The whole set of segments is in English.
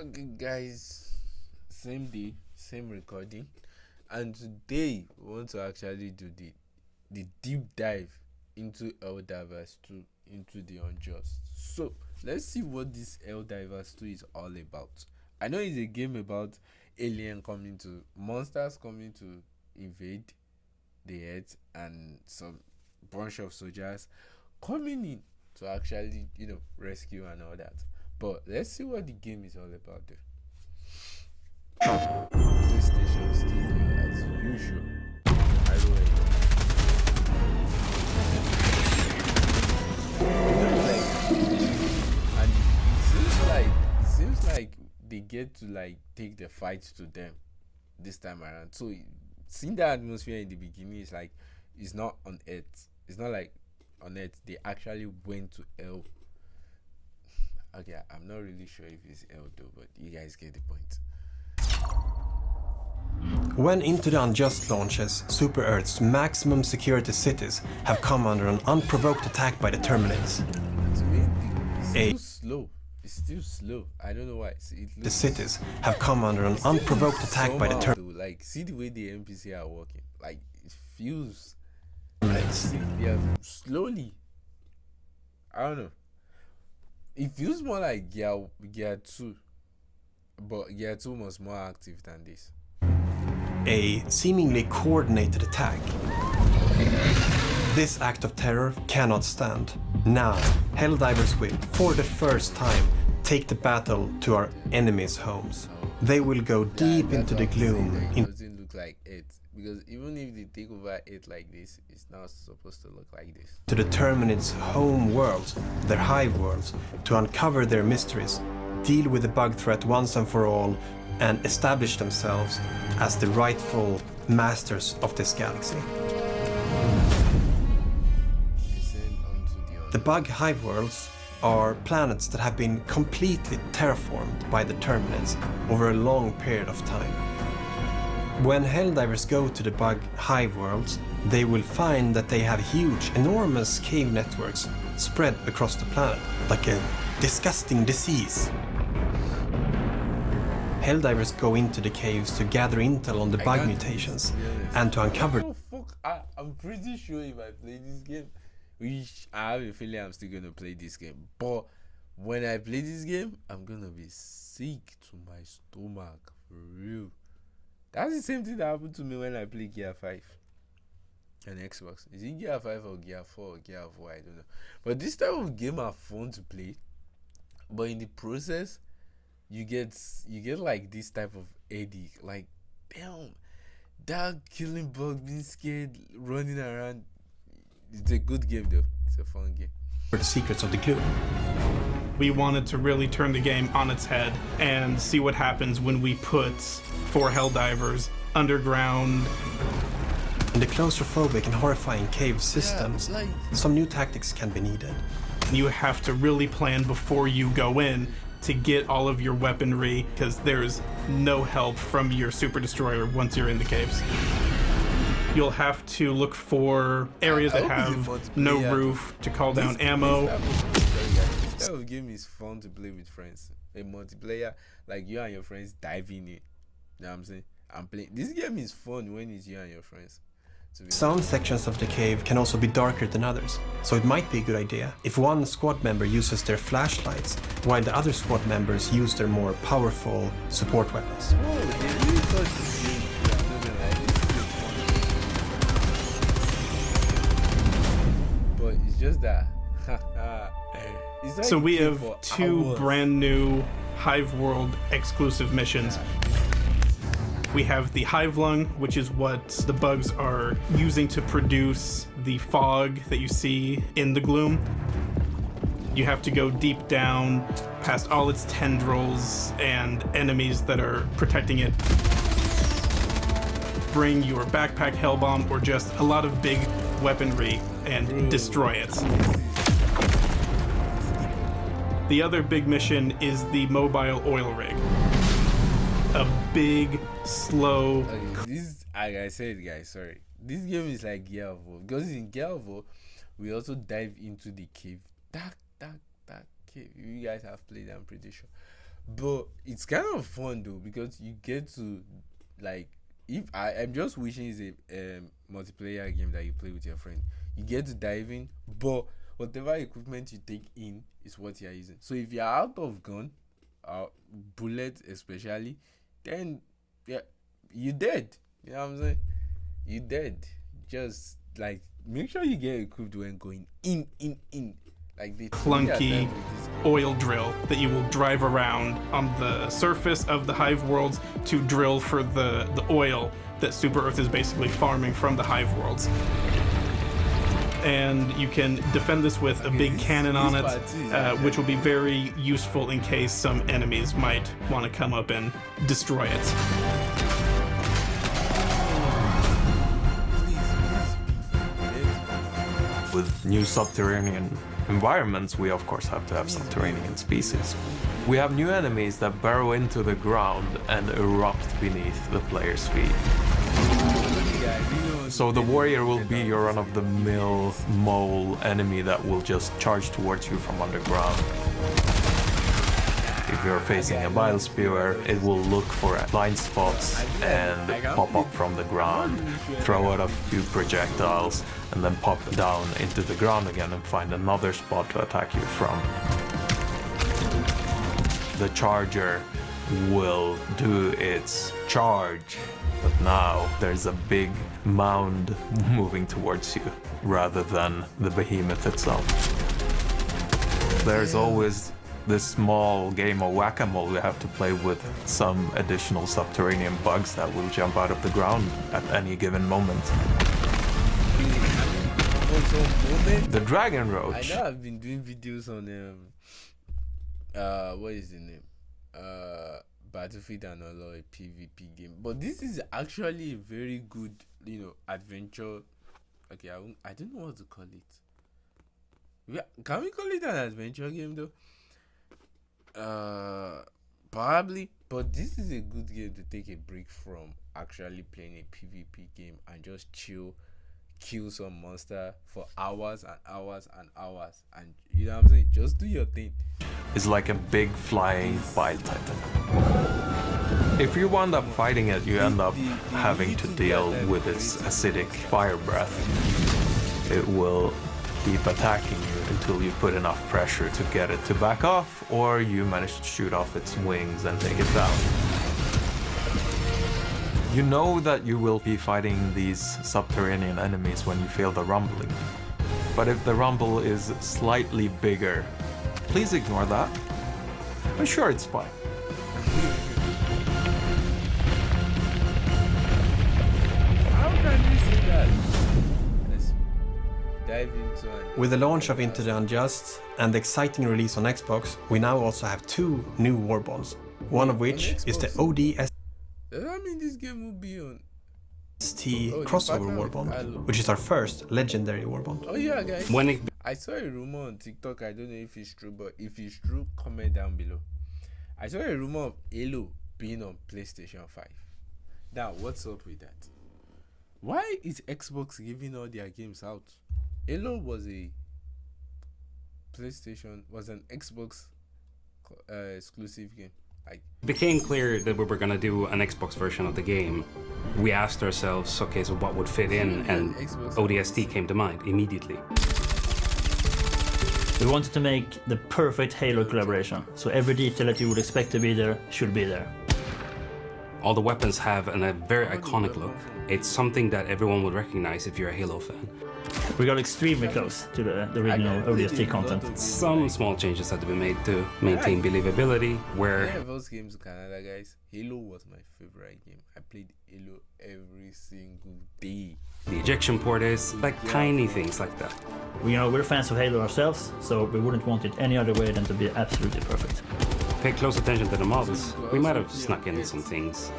Okay, guys, same day, same recording, and today we want to actually do the deep dive into Eldivers 2 into the unjust. So let's see what this Eldivers 2 is all about. I know it's a game about monsters coming to invade the earth and some bunch of soldiers coming in to actually rescue and all that. But let's see what the game is all about though. PlayStation Studio as usual. I don't know. And it seems like they get to take the fight to them this time around. So seeing the atmosphere in the beginning is like it's not on Earth. It's not like on Earth. They actually went to Hell. Okay, I'm not really sure if it's Hell though, but you guys get the point. When Into the Unjust launches, Super Earth's maximum security cities have come under an unprovoked attack by the Terminates. To me, it's still slow. It's still slow. I don't know why. The cities have come under an unprovoked attack by the Terminates. Like, see the way the NPC are working. Like, it feels. Terminates. They are slowly. I don't know. It feels more like Gear 2. But Gear 2 was more active than this. A seemingly coordinated attack. This act of terror cannot stand. Now, Helldivers will, for the first time, take the battle to our enemies' homes. They will go deep into the gloom. It doesn't look like it. Because even if they take over it like this, it's not supposed to look like this. To the Terminates' home worlds, their hive worlds, to uncover their mysteries, deal with the bug threat once and for all, and establish themselves as the rightful masters of this galaxy. The bug hive worlds are planets that have been completely terraformed by the Terminates over a long period of time. When Helldivers go to the bug hive worlds, they will find that they have huge, enormous cave networks spread across the planet, like a disgusting disease. Helldivers go into the caves to gather intel on the bug mutations and to uncover. Oh fuck! I'm pretty sure if I play this game, which I have a feeling I'm still gonna play this game, but when I play this game, I'm gonna be sick to my stomach for real. That's the same thing that happened to me when I play Gear 5 on Xbox. Is it Gear 5 or Gear 4 or Gear 4? I don't know. But this type of game are fun to play, but in the process, you get like this type of headache. Like, damn, that killing bug, being scared, running around. It's a good game though. It's a fun game. For the secrets of the gloom. We wanted to really turn the game on its head and see what happens when we put 4 Helldivers underground. In the claustrophobic and horrifying cave systems, some new tactics can be needed. You have to really plan before you go in to get all of your weaponry, because there's no help from your super destroyer once you're in the caves. You'll have to look for areas that have no roof to call down ammo. This type of game is fun to play with friends. A multiplayer, like you and your friends diving in. You know what I'm saying? I'm playing. This game is fun when it's you and your friends. Some sections of the cave can also be darker than others, so it might be a good idea if one squad member uses their flashlights while the other squad members use their more powerful support weapons. Oh, they really thought this game. But it's just that. It's like So we have for 2 hours. brand new Hive World exclusive missions. We have the Hive Lung, which is what the bugs are using to produce the fog that you see in the gloom. You have to go deep down past all its tendrils and enemies that are protecting it. Bring your backpack hellbomb or just a lot of big weaponry and destroy it. The other big mission is the mobile oil rig. A big, slow... Okay, this, like I said, guys, sorry. This game is like Gear 4. Because in Gear 4, we also dive into the cave. That cave. You guys have played, I'm pretty sure. But it's kind of fun though because you get to like if I'm just wishing it's a multiplayer game that you play with your friend. You get to dive in, but whatever equipment you take in is what you're using. So if you're out of gun, bullets especially, then yeah, you dead. You know what I'm saying? You dead. Just like make sure you get equipped when going in. Like the clunky oil drill that you will drive around on the surface of the hive worlds to drill for the oil that Super Earth is basically farming from the hive worlds. And you can defend this with a big cannon on it, which will be very useful in case some enemies might want to come up and destroy it. With new subterranean environments, we of course have to have subterranean species. We have new enemies that burrow into the ground and erupt beneath the player's feet. So the warrior will be your run-of-the-mill mole enemy that will just charge towards you from underground. If you're facing a bile spewer, it will look for blind spots and pop up from the ground, throw out a few projectiles, and then pop down into the ground again and find another spot to attack you from. The charger will do its charge, but now there's a big mound moving towards you rather than the behemoth itself. There's always this small game of whack-a-mole we have to play with some additional subterranean bugs that will jump out of the ground at any given moment. The dragon roach. I know I've been doing videos on what is the name? Battlefield and all, a PvP game. But this is actually a very good, adventure. Okay, I don't know what to call it. Can we call it an adventure game though? Probably, but this is a good game to take a break from actually playing a PvP game and just chill, kill some monster for hours and hours and hours, and you know what I'm saying, just do your thing. It's like a big flying bile titan. If you wind up fighting it, you end up having to deal with its acidic fire breath. It will keep attacking you until you put enough pressure to get it to back off, or you manage to shoot off its wings and take it down. You know that you will be fighting these subterranean enemies when you feel the rumbling. But if the rumble is slightly bigger, please ignore that. I'm sure it's fine. How can you say that? Let's dive into it. With the launch of Into the Unjust and the exciting release on Xbox, we now also have two new warbonds. One of which is the ODST Does that mean this game will be on crossover warbond, which is our first legendary warbond. Oh yeah, guys. I saw a rumor on TikTok. I don't know if it's true, but if it's true, comment down below. I saw a rumor of Halo being on PlayStation 5. Now, what's up with that? Why is Xbox giving all their games out? Halo was an Xbox exclusive game. It became clear that we were going to do an Xbox version of the game. We asked ourselves, okay, so what would fit in? And ODST came to mind immediately. We wanted to make the perfect Halo collaboration, so every detail that you would expect to be there should be there. All the weapons have a very iconic look. It's something that everyone would recognize if you're a Halo fan. We got extremely close to the original ODST content. Some small changes had to be made to maintain believability, where... Yeah, those games to Canada, guys. Halo was my favorite game. I played Halo every single day. The ejection port is, like tiny things like that. We're fans of Halo ourselves, so we wouldn't want it any other way than to be absolutely perfect. Pay close attention to the models. We might have snuck in some things.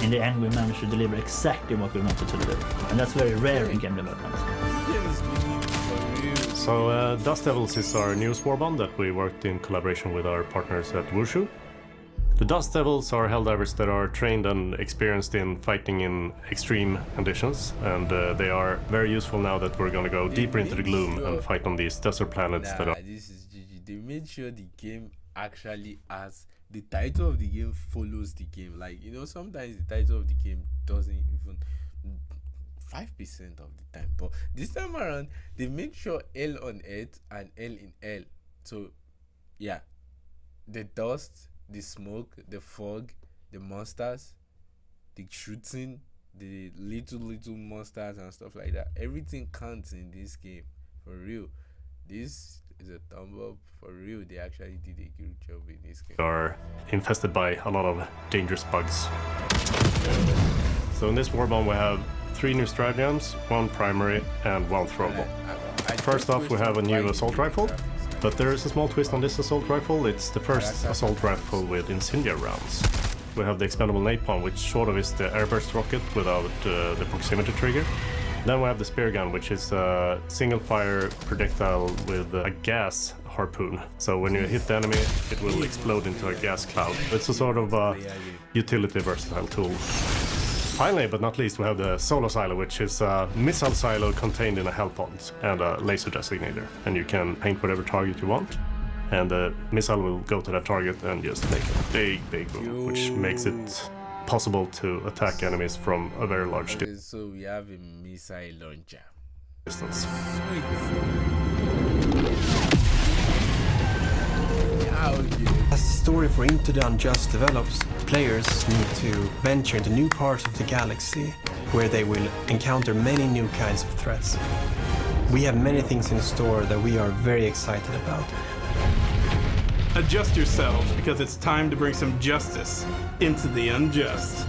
In the end, we managed to deliver exactly what we wanted to deliver, and that's very rare in game development. So Dust Devils is our newest warbond that we worked in collaboration with our partners at Wushu. The Dust Devils are Helldivers that are trained and experienced in fighting in extreme conditions, and they are very useful now that we're going to go deeper into the gloom and fight on these desert planets that are... This is GG. They made sure the game actually has the title of the game follows the game. Like, you know, sometimes the title of the game doesn't even 5% of the time, but this time around they make sure L on Earth and L in L. So yeah, the dust, the smoke, the fog, the monsters, the shooting, the little monsters and stuff like that, everything counts in this game. For real, this is a thumb up. For real, they actually did a good job in this game. Are infested by a lot of dangerous bugs. So in this warbomb we have 3 new stratagems, 1 primary and 1 throwable. First off, we have a new assault rifle, but there is a small twist on this assault rifle. It's the first assault rifle with incendiary rounds. We have the expendable napalm, which sort of is the airburst rocket without the proximity trigger. Then we have the spear gun, which is a single fire projectile with a gas harpoon. So when you hit the enemy, it will explode into a gas cloud. It's a sort of utility versatile tool. Finally, but not least, we have the solo silo, which is a missile silo contained in a hell pod and a laser designator. And you can paint whatever target you want, and the missile will go to that target and just make a big boom, which makes it possible to attack enemies from a very large Okay, so we have a missile launcher. distance. Yeah, okay. As the story for Into the Unjust develops, players need to venture into new parts of the galaxy, where they will encounter many new kinds of threats. We have many things in store that we are very excited about. Adjust yourselves, because it's time to bring some justice into the unjust.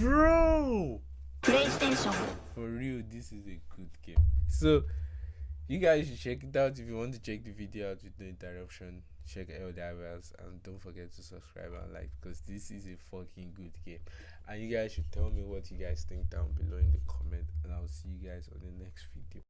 Bro! PlayStation. For real, this is a good game. So you guys should check it out. If you want to check the video out with no interruption, check Helldivers, and don't forget to subscribe and like, because this is a fucking good game. And you guys should tell me what you guys think down below in the comment, and I'll see you guys on the next video.